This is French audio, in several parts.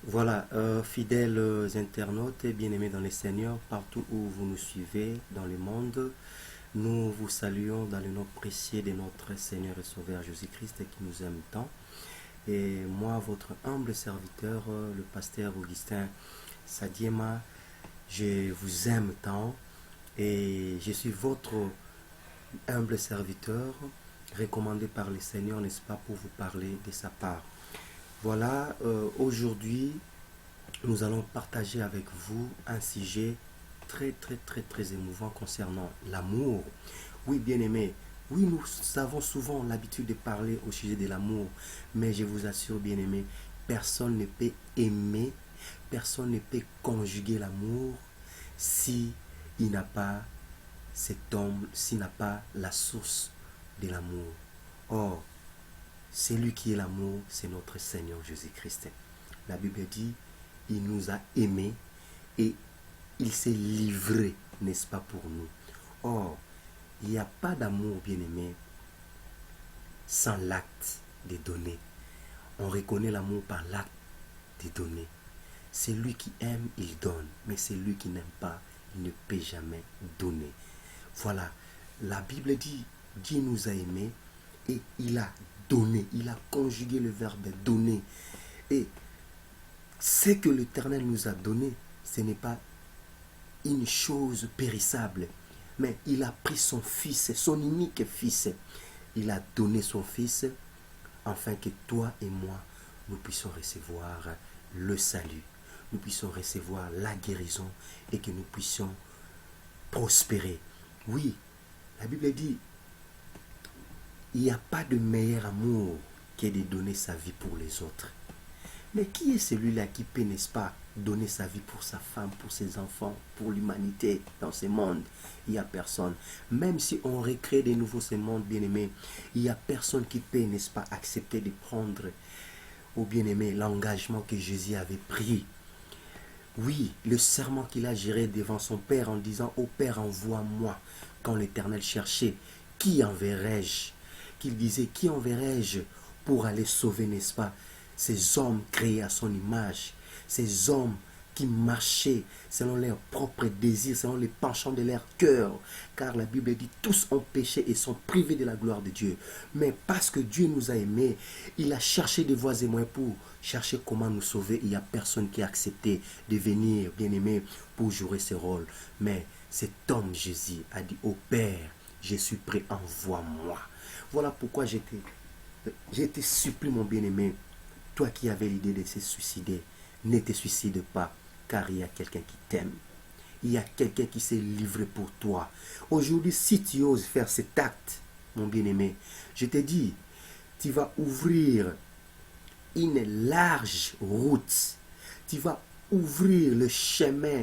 Voilà, fidèles internautes et bien-aimés dans les Seigneurs, partout où vous nous suivez dans le monde, nous vous saluons dans le nom précieux de notre Seigneur et Sauveur Jésus-Christ qui nous aime tant. Et moi, votre humble serviteur, le pasteur Augustin Sadiema, je vous aime tant et je suis votre humble serviteur, recommandé par le Seigneur, n'est-ce pas, pour vous parler de sa part. Voilà, aujourd'hui, nous allons partager avec vous un sujet très émouvant concernant l'amour. Oui, bien-aimés, oui, nous avons souvent l'habitude de parler au sujet de l'amour, mais je vous assure, bien-aimés, personne ne peut aimer, personne ne peut conjuguer l'amour si il n'a pas cet homme, s'il n'a pas la source de l'amour. Or, celui qui est l'amour, c'est notre Seigneur Jésus-Christ. La Bible dit, il nous a aimés et il s'est livré, n'est-ce pas, pour nous. Or, il n'y a pas d'amour, bien-aimé, sans l'acte de donner. On reconnaît l'amour par l'acte de donner. C'est lui qui aime, il donne. Mais c'est lui qui n'aime pas, il ne peut jamais donner. Voilà, la Bible dit, Dieu nous a aimés et il a donné. Il a conjugué le verbe donner. Et ce que l'Éternel nous a donné, ce n'est pas une chose périssable, mais il a pris son fils, son unique fils. Il a donné son fils afin que toi et moi, nous puissions recevoir le salut, nous puissions recevoir la guérison et que nous puissions prospérer. Oui, la Bible dit, il n'y a pas de meilleur amour que de donner sa vie pour les autres. Mais qui est celui-là qui peut, n'est-ce pas, donner sa vie pour sa femme, pour ses enfants, pour l'humanité dans ce monde? Il n'y a personne. Même si on recrée de nouveau ce monde, bien-aimé, il n'y a personne qui peut, n'est-ce pas, accepter de prendre au bien-aimé l'engagement que Jésus avait pris. Oui, le serment qu'il a géré devant son Père en disant, ô Père, envoie-moi. Quand l'Éternel cherchait, qui enverrai-je? Qu'il disait, qui enverrai-je pour aller sauver, n'est-ce pas, ces hommes créés à son image, ces hommes qui marchaient selon leurs propres désirs, selon les penchants de leur cœur. Car la Bible dit, tous ont péché et sont privés de la gloire de Dieu. Mais parce que Dieu nous a aimés, il a cherché des voies et moyens pour chercher comment nous sauver. Il n'y a personne qui a accepté de venir, bien-aimé, pour jouer ce rôle. Mais cet homme, Jésus, a dit, au Père, je suis prêt, envoie-moi. Voilà pourquoi j'étais supplie, mon bien-aimé, toi qui avais l'idée de se suicider, ne te suicide pas, car il y a quelqu'un qui t'aime. Il y a quelqu'un qui s'est livré pour toi. Aujourd'hui, si tu oses faire cet acte, mon bien-aimé, je te dis, tu vas ouvrir une large route. Tu vas ouvrir le chemin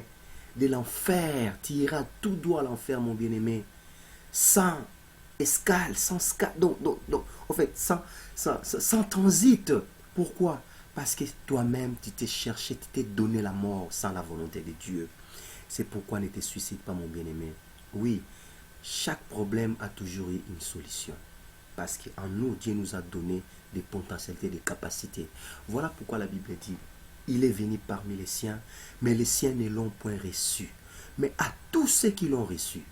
de l'enfer. Tu iras tout droit à l'enfer, mon bien-aimé, sans escale, sans escale, donc, en fait, sans transit. Pourquoi? Parce que toi-même, tu t'es cherché, tu t'es donné la mort sans la volonté de Dieu. C'est pourquoi ne te suicide pas, mon bien-aimé. Oui, chaque problème a toujours eu une solution. Parce qu'en nous, Dieu nous a donné des potentialités, des capacités. Voilà pourquoi la Bible dit, il est venu parmi les siens, mais les siens ne l'ont point reçu. Mais à tous ceux qui l'ont reçu,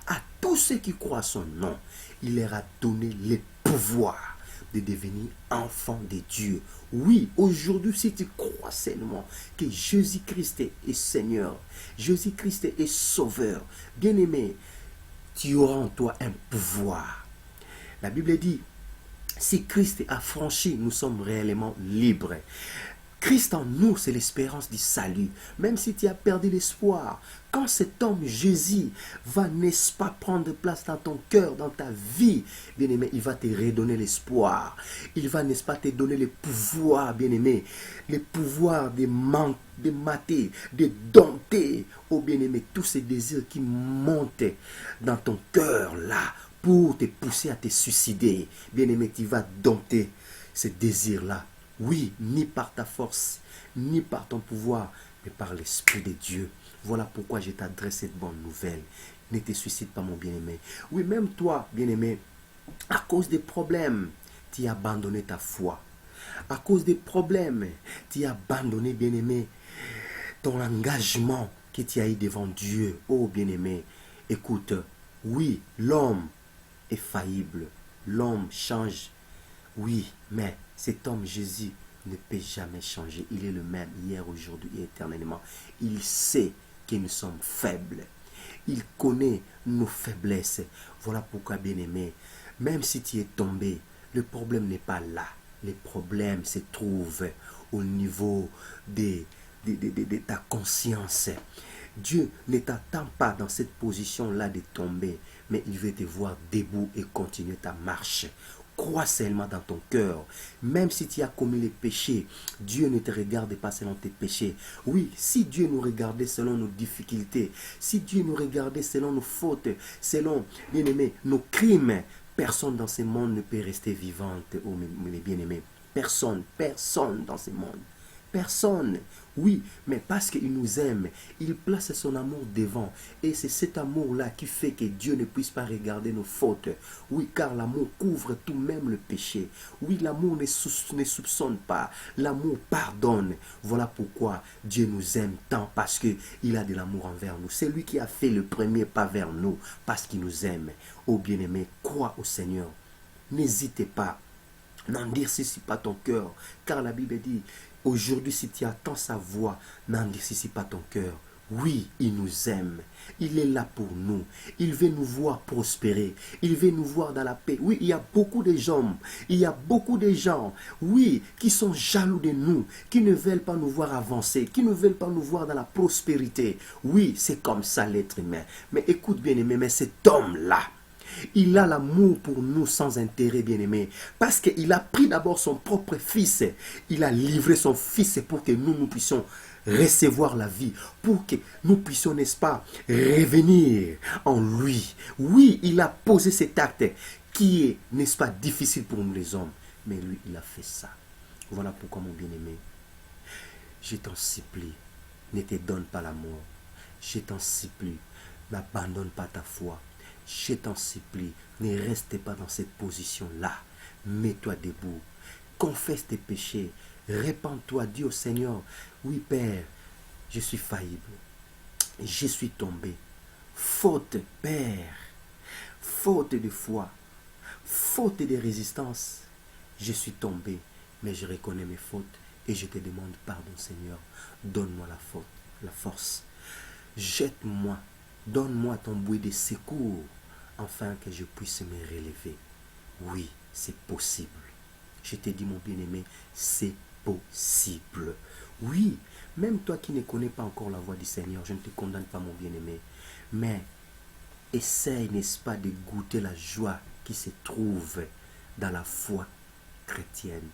à tous ceux qui croient son nom, il leur a donné le pouvoir de devenir enfants de Dieu. Oui, aujourd'hui, si tu crois seulement que Jésus-Christ est Seigneur, Jésus-Christ est Sauveur, bien-aimé, tu auras en toi un pouvoir. La Bible dit, si Christ a franchi, nous sommes réellement libres. Christ en nous, c'est l'espérance du salut. Même si tu as perdu l'espoir, quand cet homme Jésus va, n'est-ce pas, prendre place dans ton cœur, dans ta vie, bien-aimé, il va te redonner l'espoir. Il va, n'est-ce pas, te donner le pouvoir, bien-aimé, le pouvoir de mater, de dompter, oh bien-aimé, tous ces désirs qui montent dans ton cœur, là, pour te pousser à te suicider. Bien-aimé, tu vas dompter ces désirs-là. Oui, ni par ta force, ni par ton pouvoir, mais par l'Esprit de Dieu. Voilà pourquoi je t'adresse cette bonne nouvelle. Ne te suicide pas, mon bien-aimé. Oui, même toi, bien-aimé, à cause des problèmes, tu as abandonné ta foi. À cause des problèmes, tu as abandonné, bien-aimé, ton engagement que tu as eu devant Dieu. Oh, bien-aimé, écoute, oui, l'homme est faillible. L'homme change. Oui, mais cet homme Jésus ne peut jamais changer. Il est le même hier, aujourd'hui et éternellement. Il sait que nous sommes faibles. Il connaît nos faiblesses. Voilà pourquoi, bien-aimé, même si tu es tombé, le problème n'est pas là. Le problème se trouve au niveau de ta conscience. Dieu ne t'attend pas dans cette position-là de tomber, mais il veut te voir debout et continuer ta marche. Crois seulement dans ton cœur. Même si tu as commis les péchés, Dieu ne te regarde pas selon tes péchés. Oui, si Dieu nous regardait selon nos difficultés, si Dieu nous regardait selon nos fautes, selon, bien-aimés, nos crimes, personne dans ce monde ne peut rester vivante, oh mes bien-aimés. Personne, personne dans ce monde. Personne. Oui, mais parce qu'il nous aime, il place son amour devant. Et c'est cet amour-là qui fait que Dieu ne puisse pas regarder nos fautes. Oui, car l'amour couvre tout, même le péché. Oui, l'amour ne soupçonne pas. L'amour pardonne. Voilà pourquoi Dieu nous aime tant, parce qu'il a de l'amour envers nous. C'est lui qui a fait le premier pas vers nous, parce qu'il nous aime. Oh bien-aimé, crois au Seigneur. N'hésitez pas. N'endurcis pas ton cœur, car la Bible dit, aujourd'hui si tu attends sa voix, n'endurcis pas ton cœur. Oui, il nous aime. Il est là pour nous. Il veut nous voir prospérer. Il veut nous voir dans la paix. Oui, il y a beaucoup de gens. Il y a beaucoup de gens, oui, qui sont jaloux de nous, qui ne veulent pas nous voir avancer, qui ne veulent pas nous voir dans la prospérité. Oui, c'est comme ça l'être humain. Mais écoute bien aimé, mais cet homme-là, il a l'amour pour nous sans intérêt, bien-aimé. Parce qu'il a pris d'abord son propre fils. Il a livré son fils pour que nous puissions recevoir la vie. Pour que nous puissions, n'est-ce pas, revenir en lui. Oui, il a posé cet acte qui est, n'est-ce pas, difficile pour nous les hommes. Mais lui, il a fait ça. Voilà pourquoi, mon bien-aimé, je t'en supplie, ne te donne pas l'amour. Je t'en supplie, n'abandonne pas ta foi. Je t'en supplie, ne reste pas dans cette position-là. Mets-toi debout. Confesse tes péchés. Répands-toi, dis au Seigneur, oui Père, je suis faillible. Je suis tombé. Faute, Père. Faute de foi. Faute de résistance. Je suis tombé, mais je reconnais mes fautes et je te demande pardon, Seigneur. Donne-moi la faute, la force. Jette-moi. Donne-moi ton bouée de secours, afin que je puisse me relever. Oui, c'est possible. Je te dis, mon bien-aimé, c'est possible. Oui, même toi qui ne connais pas encore la voix du Seigneur, je ne te condamne pas, mon bien-aimé. Mais essaye, n'est-ce pas, de goûter la joie qui se trouve dans la foi chrétienne.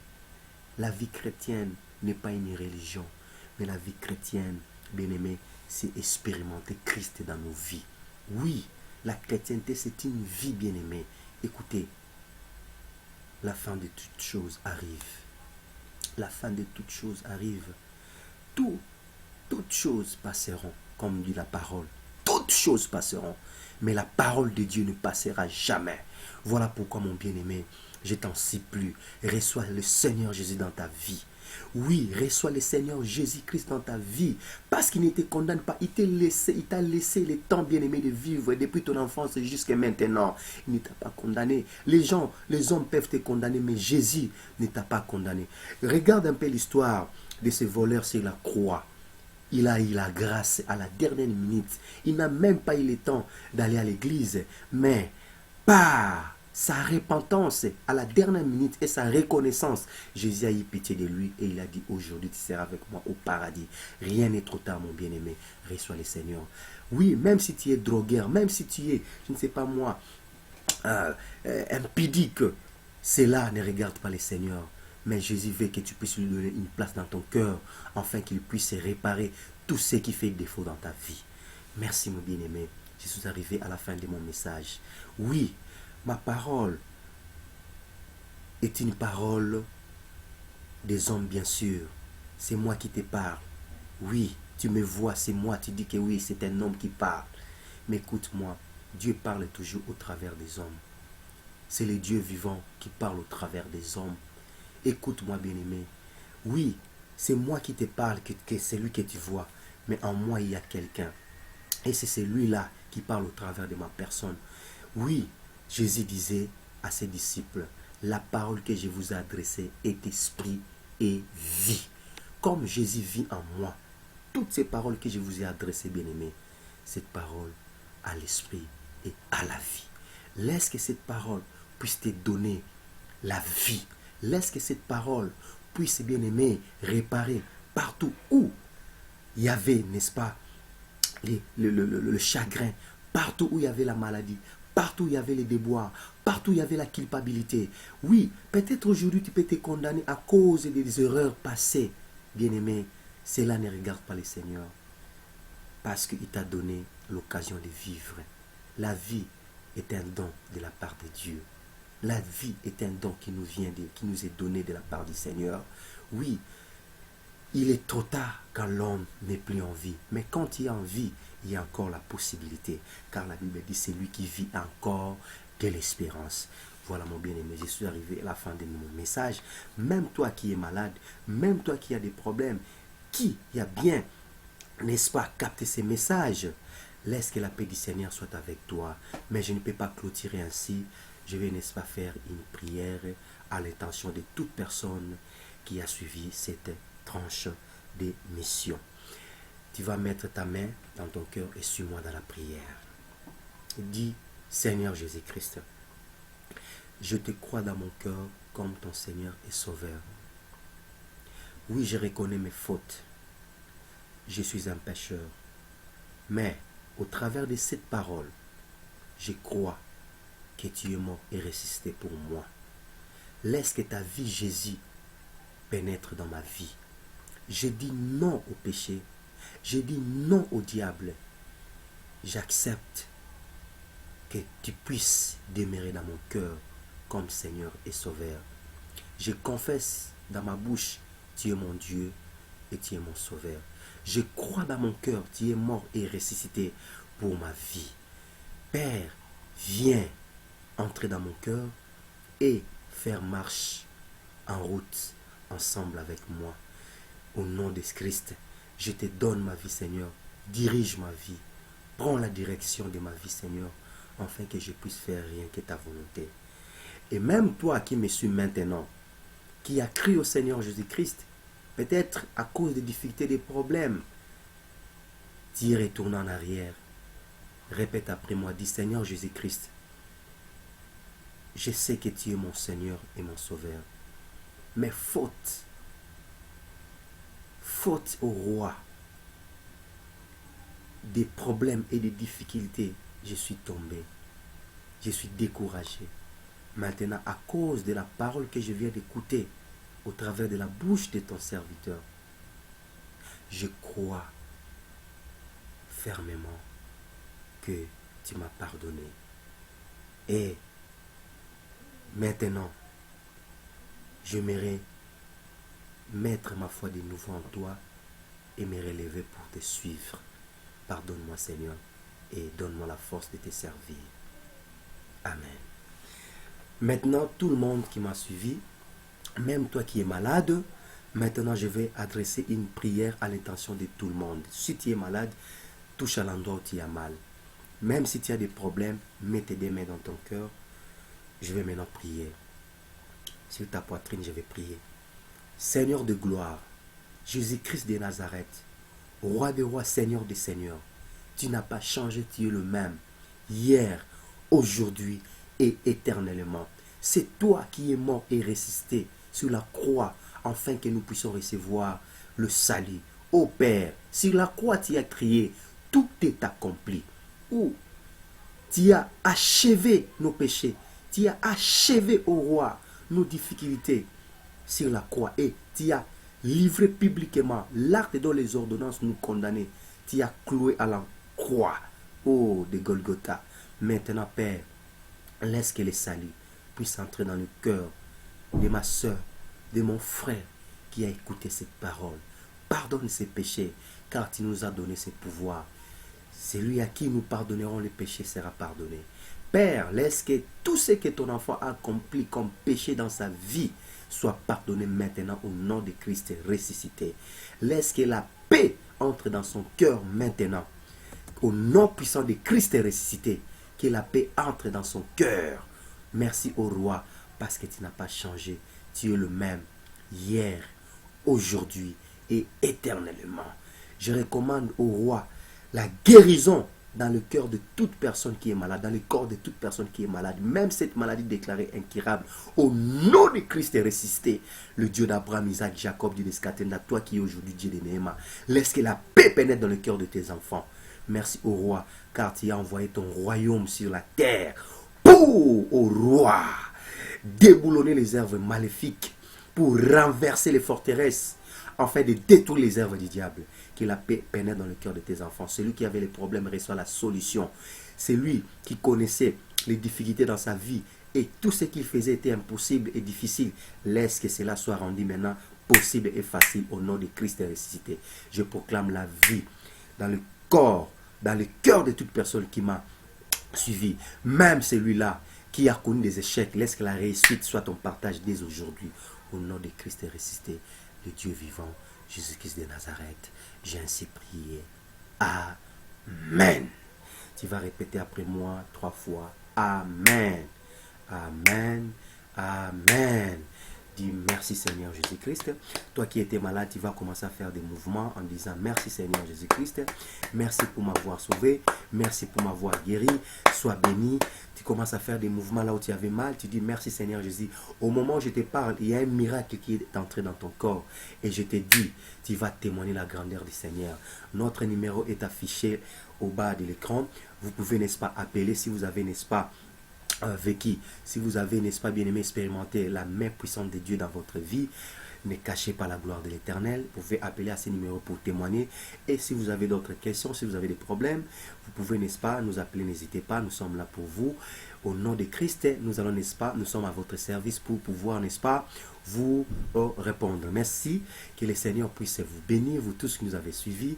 La vie chrétienne n'est pas une religion, mais la vie chrétienne, bien-aimé, c'est expérimenter Christ dans nos vies. Oui, la chrétienté, c'est une vie, bien-aimée. Écoutez, la fin de toutes choses arrive. La fin de toutes choses arrive. Toutes choses passeront, comme dit la parole. Toutes choses passeront. Mais la parole de Dieu ne passera jamais. Voilà pourquoi, mon bien-aimé, je t'en supplie, reçois le Seigneur Jésus dans ta vie. Oui, reçois le Seigneur Jésus-Christ dans ta vie. Parce qu'il ne te condamne pas. Il t'a laissé le temps, bien-aimé, de vivre depuis ton enfance jusqu'à maintenant. Il ne t'a pas condamné. Les hommes peuvent te condamner, mais Jésus ne t'a pas condamné. Regarde un peu l'histoire de ce voleur sur la croix. Il a eu la grâce à la dernière minute. Il n'a même pas eu le temps d'aller à l'église. Mais par sa repentance à la dernière minute et sa reconnaissance, Jésus a eu pitié de lui et il a dit, aujourd'hui tu seras avec moi au paradis. Rien n'est trop tard, mon bien-aimé. Reçois le Seigneur. Oui, même si tu es drogueur, même si tu es, je ne sais pas moi, impudique, cela ne regarde pas le Seigneur. Mais Jésus veut que tu puisses lui donner une place dans ton cœur, afin qu'il puisse réparer tout ce qui fait défaut dans ta vie. Merci, mon bien-aimé. Je suis arrivé à la fin de mon message. Oui, ma parole est une parole des hommes, bien sûr. C'est moi qui te parle. Oui, tu me vois, c'est moi. Tu dis que oui, c'est un homme qui parle. Mais écoute-moi, Dieu parle toujours au travers des hommes. C'est le Dieu vivant qui parle au travers des hommes. Écoute-moi, bien-aimé. Oui, c'est moi qui te parle, que c'est lui que tu vois. Mais en moi, il y a quelqu'un. Et c'est celui-là qui parle au travers de ma personne. Oui, Jésus disait à ses disciples, la parole que je vous ai adressée est esprit et vie. Comme Jésus vit en moi, toutes ces paroles que je vous ai adressées, bien-aimés, cette parole a l'esprit et à la vie. Laisse que cette parole puisse te donner la vie. Laisse que cette parole puisse, bien-aimé, réparer partout où il y avait, n'est-ce pas, le chagrin, partout où il y avait la maladie, partout où il y avait les déboires, partout où il y avait la culpabilité. Oui, peut-être aujourd'hui tu peux te condamner à cause des erreurs passées. Bien-aimé, cela ne regarde pas le Seigneur parce qu'il t'a donné l'occasion de vivre. La vie est un don de la part de Dieu. La vie est un don qui nous est donné de la part du Seigneur. Oui, il est trop tard quand l'homme n'est plus en vie. Mais quand il est en vie, il y a encore la possibilité. Car la Bible dit, c'est lui qui vit encore de l'espérance. Voilà mon bien-aimé, je suis arrivé à la fin de mon message. Même toi qui es malade, même toi qui as des problèmes, qui a bien, n'est-ce pas, capté ces messages, laisse que la paix du Seigneur soit avec toi. Mais je ne peux pas clôturer ainsi. Je vais, n'est-ce pas, faire une prière à l'intention de toute personne qui a suivi cette tranche des missions. Tu vas mettre ta main dans ton cœur et suis-moi dans la prière. Dis, Seigneur Jésus-Christ, je te crois dans mon cœur comme ton Seigneur et Sauveur. Oui, je reconnais mes fautes. Je suis un pécheur. Mais au travers de cette parole, je crois que tu es mort et ressuscité pour moi. Laisse que ta vie, Jésus, pénètre dans ma vie. Je dis non au péché. Je dis non au diable. J'accepte que tu puisses demeurer dans mon cœur comme Seigneur et Sauveur. Je confesse dans ma bouche, tu es mon Dieu et tu es mon Sauveur. Je crois dans mon cœur, tu es mort et ressuscité pour ma vie. Père, viens entrer dans mon cœur et faire marche en route ensemble avec moi. Au nom de Christ, je te donne ma vie, Seigneur. Dirige ma vie. Prends la direction de ma vie, Seigneur, afin que je puisse faire rien que ta volonté. Et même toi qui me suis maintenant, qui as cru au Seigneur Jésus-Christ, peut-être à cause des difficultés, des problèmes, tu retournes en arrière. Répète après moi, dis Seigneur Jésus-Christ, je sais que tu es mon Seigneur et mon Sauveur. Mais faute au roi, des problèmes et des difficultés, je suis tombé. Je suis découragé. Maintenant, à cause de la parole que je viens d'écouter au travers de la bouche de ton serviteur, je crois fermement que tu m'as pardonné. Et maintenant, j'aimerais mettre ma foi de nouveau en toi et me relever pour te suivre. Pardonne-moi, Seigneur, et donne-moi la force de te servir. Amen. Maintenant, tout le monde qui m'a suivi, même toi qui es malade, maintenant je vais adresser une prière à l'intention de tout le monde. Si tu es malade, touche à l'endroit où tu as mal. Même si tu as des problèmes, mets tes deux mains dans ton cœur. Je vais maintenant prier. Sur ta poitrine, je vais prier. Seigneur de gloire, Jésus-Christ de Nazareth, Roi des rois, Seigneur des seigneurs, tu n'as pas changé, tu es le même, hier, aujourd'hui et éternellement. C'est toi qui es mort et ressuscité sur la croix, afin que nous puissions recevoir le salut. Ô Père, sur la croix tu as crié, tout est accompli. Où tu as achevé nos péchés, tu as achevé, ô roi, nos difficultés sur la croix, et tu as livré publiquement l'acte dont les ordonnances nous condamnaient. Tu as cloué à la croix, ô de Golgotha. Maintenant, Père, laisse que le salut puisse entrer dans le cœur de ma soeur, de mon frère qui a écouté cette parole. Pardonne ses péchés, car tu nous as donné ce pouvoir. Celui à qui nous pardonnerons les péchés sera pardonné. Père, laisse que tout ce que ton enfant a accompli comme péché dans sa vie soient pardonnés maintenant au nom de Christ ressuscité. Laisse que la paix entre dans son cœur maintenant. Au nom puissant de Christ ressuscité, que la paix entre dans son cœur. Merci au roi, parce que tu n'as pas changé. Tu es le même hier, aujourd'hui et éternellement. Je recommande au roi la guérison dans le cœur de toute personne qui est malade, dans le corps de toute personne qui est malade, même cette maladie déclarée incurable, au nom de Christ ressuscité, le Dieu d'Abraham, Isaac, Jacob, Dieu d'Escatenda, toi qui es aujourd'hui Dieu de Néhéma, laisse que la paix pénètre dans le cœur de tes enfants. Merci au roi, car tu as envoyé ton royaume sur la terre pour, au roi, déboulonner les œuvres maléfiques, pour renverser les forteresses, afin de détruire les œuvres du diable. Que la paix pénètre dans le cœur de tes enfants. Celui qui avait les problèmes reçoit la solution. Celui qui connaissait les difficultés dans sa vie et tout ce qu'il faisait était impossible et difficile, laisse que cela soit rendu maintenant possible et facile au nom de Christ ressuscité. Je proclame la vie dans le corps, dans le cœur de toute personne qui m'a suivi. Même celui-là qui a connu des échecs, laisse que la réussite soit ton partage dès aujourd'hui. Au nom de Christ ressuscité, le Dieu vivant, Jésus-Christ de Nazareth, j'ai ainsi prié. Amen. Tu vas répéter après moi 3 fois. Amen. Amen. Amen. Dis merci Seigneur Jésus-Christ. Toi qui étais malade, tu vas commencer à faire des mouvements en disant merci Seigneur Jésus-Christ. Merci pour m'avoir sauvé. Merci pour m'avoir guéri. Sois béni. Tu commences à faire des mouvements là où tu avais mal. Tu dis merci Seigneur Jésus. Au moment où je te parle, il y a un miracle qui est entré dans ton corps. Et je te dis, tu vas témoigner la grandeur du Seigneur. Notre numéro est affiché au bas de l'écran. Vous pouvez, n'est-ce pas, appeler si vous avez, n'est-ce pas, vécu. Si vous avez, n'est-ce pas, bien aimé, expérimenté la main puissante de Dieu dans votre vie, ne cachez pas la gloire de l'Éternel. Vous pouvez appeler à ces numéros pour témoigner. Et si vous avez d'autres questions, si vous avez des problèmes, vous pouvez, n'est-ce pas, nous appeler, n'hésitez pas, nous sommes là pour vous. Au nom de Christ, nous allons, n'est-ce pas, nous sommes à votre service pour pouvoir, n'est-ce pas, vous répondre. Merci, que le Seigneur puisse vous bénir, vous tous qui nous avez suivis.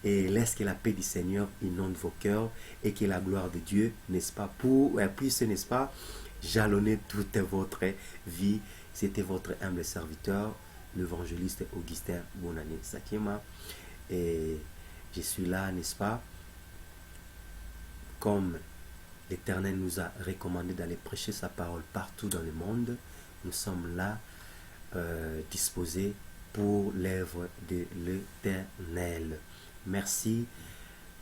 Et laisse que la paix du Seigneur inonde vos cœurs et que la gloire de Dieu, n'est-ce pas, puisse, n'est-ce pas, jalonner toute votre vie. C'était votre humble serviteur, l'évangéliste Augustin Bonane Sakima. Et je suis là, n'est-ce pas, comme l'Éternel nous a recommandé d'aller prêcher sa parole partout dans le monde. Nous sommes là, disposés pour l'œuvre de l'Éternel. Merci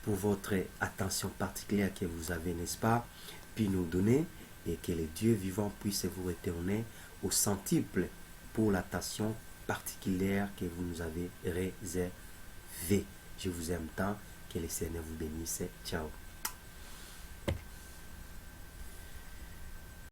pour votre attention particulière que vous avez, n'est-ce pas, puis nous donner, et que le Dieu vivant puisse vous retourner au centuple pour l'attention particulière que vous nous avez réservée. Je vous aime tant, que le Seigneur vous bénisse. Ciao.